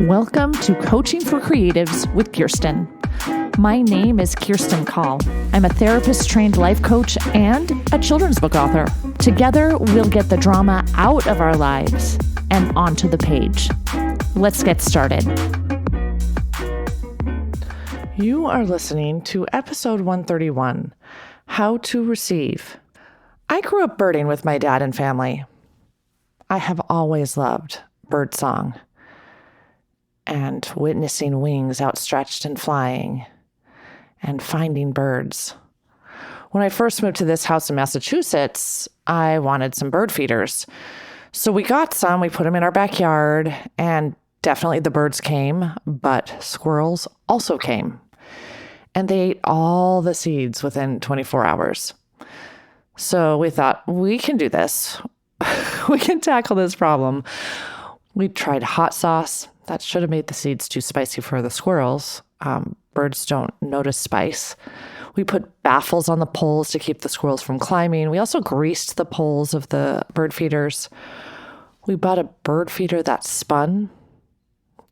Welcome to Coaching for Creatives with Kirsten. My name is Kirsten Call. I'm a therapist-trained life coach and a children's book author. Together, we'll get the drama out of our lives and onto the page. Let's get started. You are listening to Episode 131, How to Receive. I grew up birding with my dad and family. I have always loved birdsong and witnessing wings outstretched and flying and finding birds. When I first moved to this house in Massachusetts, I wanted some bird feeders. So we got some, we put them in our backyard, and definitely the birds came, but squirrels also came. And they ate all the seeds within 24 hours. So we thought, we can do this. We can tackle this problem. We tried hot sauce. That should have made the seeds too spicy for the squirrels. Birds don't notice spice. We put baffles on the poles to keep the squirrels from climbing. We also greased the poles of the bird feeders. We bought a bird feeder that spun.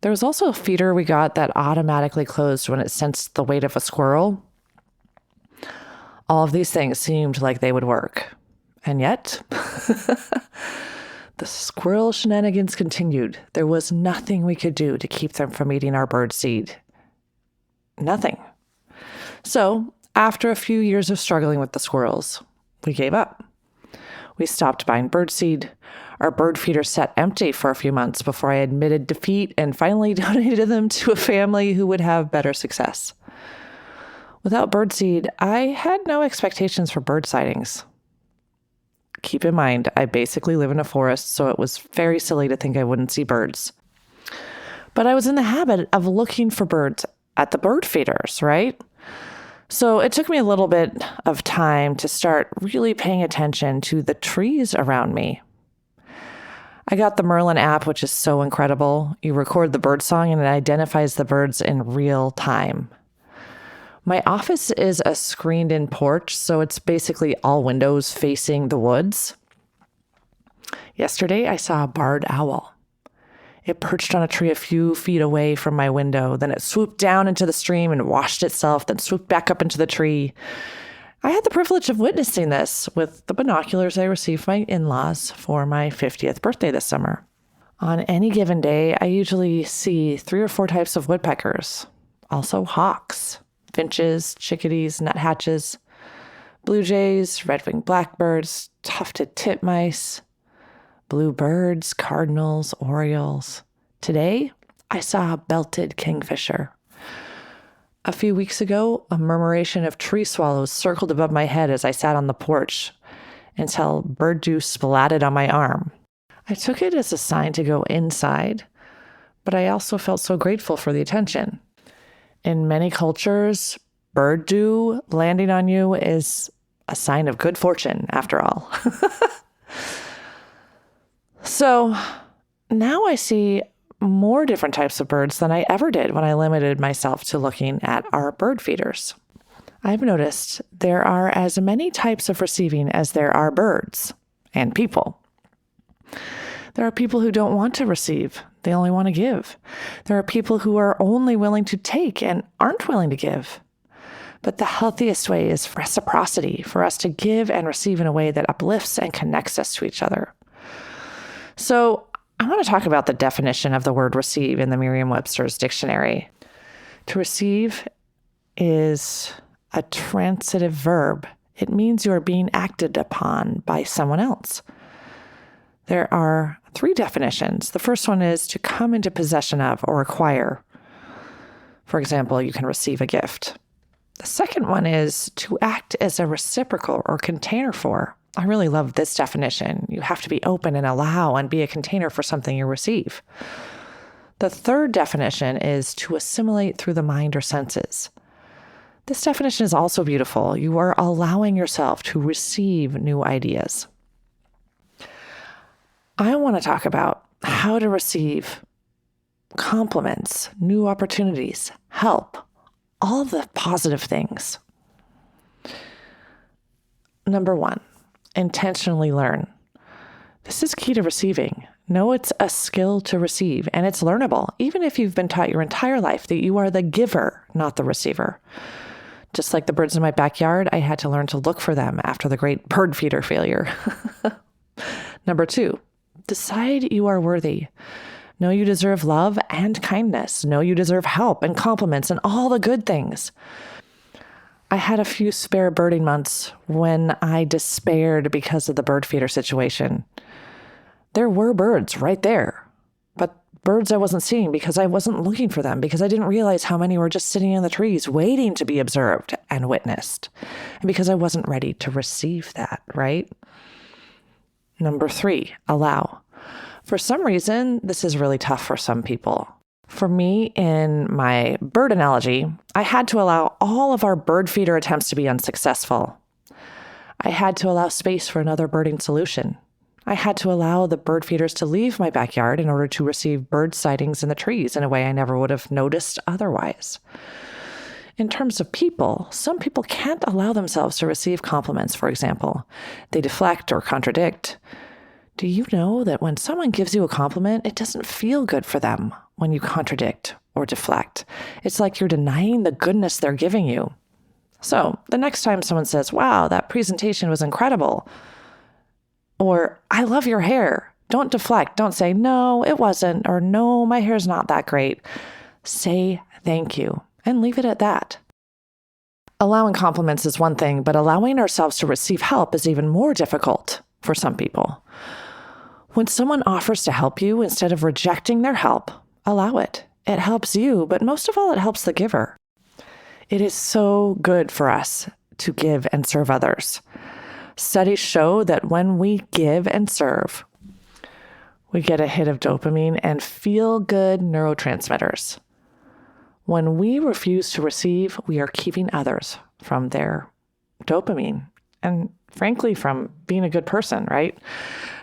There was also a feeder we got that automatically closed when it sensed the weight of a squirrel. All of these things seemed like they would work. And yet, the squirrel shenanigans continued. There was nothing we could do to keep them from eating our bird seed. Nothing. So, after a few years of struggling with the squirrels, we gave up. We stopped buying bird seed. Our bird feeder sat empty for a few months before I admitted defeat and finally donated them to a family who would have better success. Without bird seed, I had no expectations for bird sightings. Keep in mind, I basically live in a forest, so it was very silly to think I wouldn't see birds. But I was in the habit of looking for birds at the bird feeders, right? So it took me a little bit of time to start really paying attention to the trees around me. I got the Merlin app, which is so incredible. You record the bird song and it identifies the birds in real time. My office is a screened-in porch, so it's basically all windows facing the woods. Yesterday, I saw a barred owl. It perched on a tree a few feet away from my window. Then it swooped down into the stream and washed itself, then swooped back up into the tree. I had the privilege of witnessing this with the binoculars I received from my in-laws for my 50th birthday this summer. On any given day, I usually see 3 or 4 types of woodpeckers, also hawks, finches, chickadees, nuthatches, blue jays, red-winged blackbirds, tufted titmice, bluebirds, cardinals, orioles. Today, I saw a belted kingfisher. A few weeks ago, a murmuration of tree swallows circled above my head as I sat on the porch until bird dew splatted on my arm. I took it as a sign to go inside, but I also felt so grateful for the attention. In many cultures, bird dew landing on you is a sign of good fortune, after all. So now I see more different types of birds than I ever did when I limited myself to looking at our bird feeders. I've noticed there are as many types of receiving as there are birds and people. There are people who don't want to receive. They only want to give. There are people who are only willing to take and aren't willing to give. But the healthiest way is reciprocity, for us to give and receive in a way that uplifts and connects us to each other. So I want to talk about the definition of the word receive in the Merriam-Webster's dictionary. To receive is a transitive verb. It means you are being acted upon by someone else. There are 3 definitions. The first one is to come into possession of or acquire. For example, you can receive a gift. The second one is to act as a reciprocal or container for. I really love this definition. You have to be open and allow and be a container for something you receive. The third definition is to assimilate through the mind or senses. This definition is also beautiful. You are allowing yourself to receive new ideas. I want to talk about how to receive compliments, new opportunities, help, all the positive things. Number 1, intentionally learn. This is key to receiving. Know it's a skill to receive, and it's learnable, even if you've been taught your entire life that you are the giver, not the receiver. Just like the birds in my backyard, I had to learn to look for them after the great bird feeder failure. Number 2, decide you are worthy. Know you deserve love and kindness. Know you deserve help and compliments and all the good things. I had a few spare birding months when I despaired because of the bird feeder situation. There were birds right there, but birds I wasn't seeing because I wasn't looking for them, because I didn't realize how many were just sitting in the trees waiting to be observed and witnessed, and because I wasn't ready to receive that, right? Number 3, allow. For some reason, this is really tough for some people. For me, in my bird analogy, I had to allow all of our bird feeder attempts to be unsuccessful. I had to allow space for another birding solution. I had to allow the bird feeders to leave my backyard in order to receive bird sightings in the trees in a way I never would have noticed otherwise. In terms of people, some people can't allow themselves to receive compliments, for example. They deflect or contradict. Do you know that when someone gives you a compliment, it doesn't feel good for them when you contradict or deflect? It's like you're denying the goodness they're giving you. So the next time someone says, "Wow, that presentation was incredible," or "I love your hair," don't deflect. Don't say, "No, it wasn't," or "No, my hair's not that great." Say thank you and leave it at that. Allowing compliments is one thing, but allowing ourselves to receive help is even more difficult for some people. When someone offers to help you, instead of rejecting their help, allow it. It helps you, but most of all, it helps the giver. It is so good for us to give and serve others. Studies show that when we give and serve, we get a hit of dopamine and feel-good neurotransmitters. When we refuse to receive, we are keeping others from their dopamine and, frankly, from being a good person, right?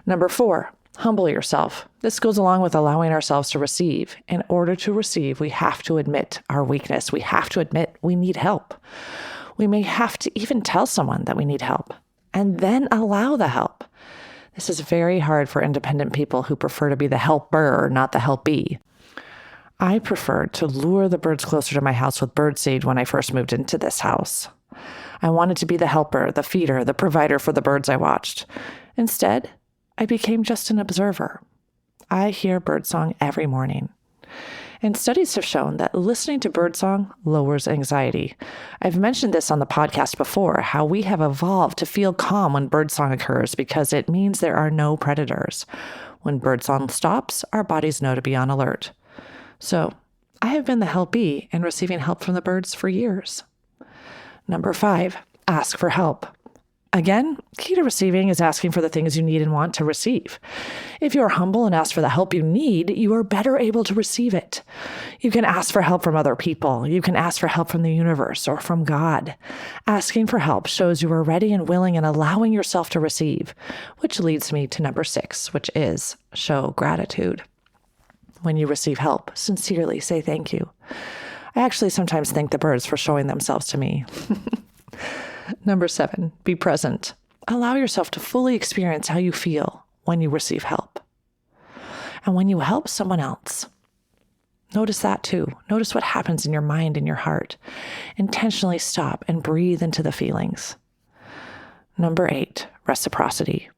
Number 4, humble yourself. This goes along with allowing ourselves to receive. In order to receive, we have to admit our weakness. We have to admit we need help. We may have to even tell someone that we need help, and then allow the help. This is very hard for independent people who prefer to be the helper, not the helpee. I preferred to lure the birds closer to my house with birdseed when I first moved into this house. I wanted to be the helper, the feeder, the provider for the birds I watched. Instead, I became just an observer. I hear birdsong every morning. And studies have shown that listening to birdsong lowers anxiety. I've mentioned this on the podcast before, how we have evolved to feel calm when birdsong occurs because it means there are no predators. When birdsong stops, our bodies know to be on alert. So I have been the helpee in receiving help from the birds for years. Number 5, ask for help. Again, key to receiving is asking for the things you need and want to receive. If you are humble and ask for the help you need, you are better able to receive it. You can ask for help from other people. You can ask for help from the universe or from God. Asking for help shows you are ready and willing and allowing yourself to receive, which leads me to number 6, which is show gratitude. When you receive help, sincerely say thank you. I actually sometimes thank the birds for showing themselves to me. Number 7, be present. Allow yourself to fully experience how you feel when you receive help. And when you help someone else, notice that too. Notice what happens in your mind and your heart. Intentionally stop and breathe into the feelings. Number 8, reciprocity.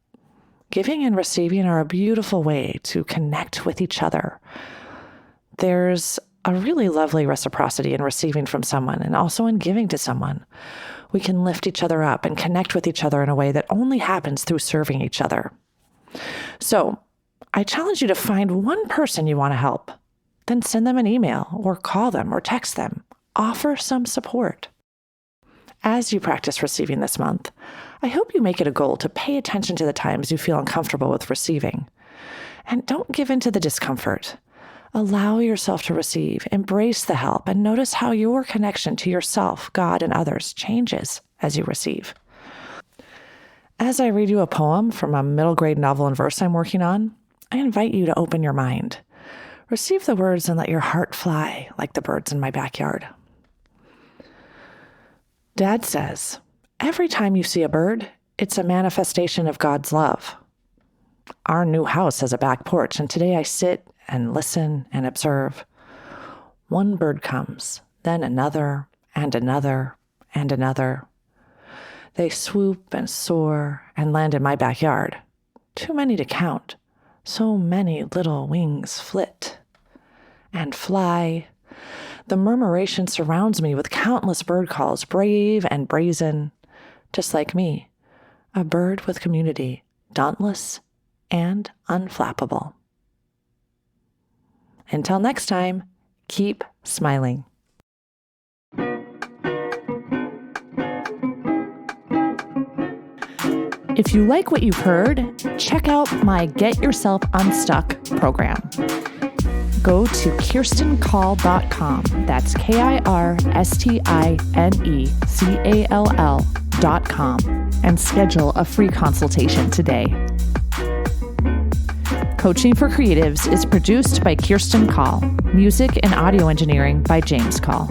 Giving and receiving are a beautiful way to connect with each other. There's a really lovely reciprocity in receiving from someone and also in giving to someone. We can lift each other up and connect with each other in a way that only happens through serving each other. So I challenge you to find one person you want to help, then send them an email or call them or text them. Offer some support. As you practice receiving this month, I hope you make it a goal to pay attention to the times you feel uncomfortable with receiving. And don't give in to the discomfort. Allow yourself to receive, embrace the help, and notice how your connection to yourself, God, and others changes as you receive. As I read you a poem from a middle grade novel and verse I'm working on, I invite you to open your mind. Receive the words and let your heart fly like the birds in my backyard. Dad says, every time you see a bird, it's a manifestation of God's love. Our new house has a back porch, and today I sit and listen and observe. One bird comes, then another, and another, and another. They swoop and soar and land in my backyard. Too many to count. So many little wings flit and fly. The murmuration surrounds me with countless bird calls, brave and brazen, just like me, a bird with community, dauntless and unflappable. Until next time, keep smiling. If you like what you've heard, check out my Get Yourself Unstuck program. Go to KirstenCall.com. That's KirstineCall.com and schedule a free consultation today. Coaching for Creatives is produced by Kirsten Call. Music and audio engineering by James Call.